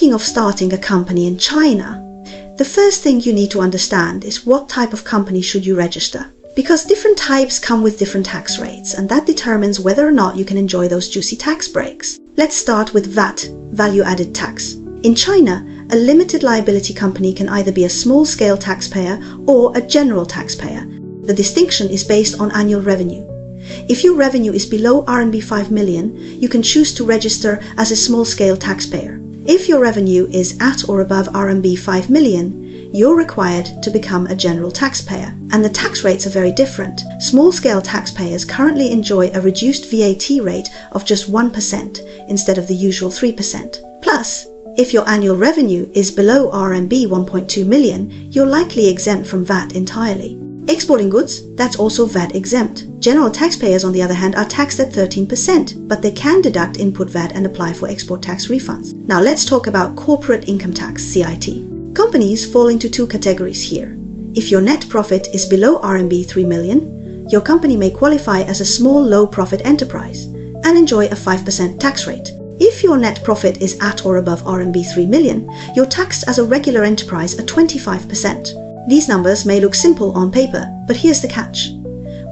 thinking of starting a company in China, the first thing you need to understand is what type of company should you register. Because different types come with different tax rates, and that determines whether or not you can enjoy those juicy tax breaks. Let's start with VAT, value-added tax. In China, a limited liability company can either be a small-scale taxpayer or a general taxpayer. The distinction is based on annual revenue. If your revenue is below RMB 5 million, you can choose to register as a small-scale taxpayer. If your revenue is at or above RMB 5 million, you're required to become a general taxpayer. And the tax rates are very different. Small-scale taxpayers currently enjoy a reduced VAT rate of just 1% instead of the usual 3%. Plus, if your annual revenue is below RMB 1.2 million, you're likely exempt from VAT entirely. Exporting goods, that's also VAT exempt. General taxpayers, on the other hand, are taxed at 13%, but they can deduct input VAT and apply for export tax refunds. Now let's talk about corporate income tax, CIT. Companies fall into two categories here. If your net profit is below RMB 3 million, your company may qualify as a small low-profit enterprise and enjoy a 5% tax rate. If your net profit is at or above RMB 3 million, you're taxed as a regular enterprise at 25%. These numbers may look simple on paper, but here's the catch.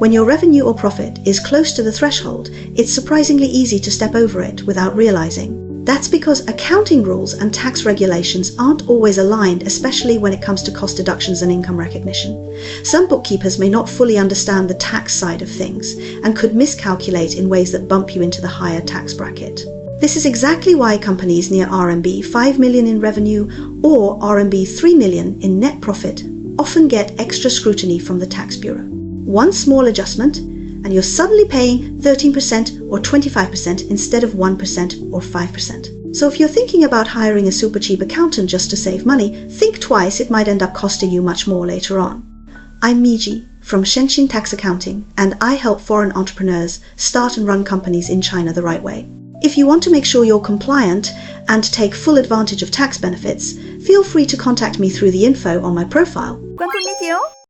When your revenue or profit is close to the threshold, it's surprisingly easy to step over it without realizing. That's because accounting rules and tax regulations aren't always aligned, especially when it comes to cost deductions and income recognition. Some bookkeepers may not fully understand the tax side of things and could miscalculate in ways that bump you into the higher tax bracket. This is exactly why companies near RMB 5 million in revenue or RMB 3 million in net profit often get extra scrutiny from the tax bureau. One small adjustment, and you're suddenly paying 13% or 25% instead of 1% or 5%. So if you're thinking about hiring a super cheap accountant just to save money, think twice, it might end up costing you much more later on. I'm Miji from Shenshin Tax Accounting, and I help foreign entrepreneurs start and run companies in China the right way. If you want to make sure you're compliant and take full advantage of tax benefits, feel free to contact me through the info on my profile. 关注Miji哦。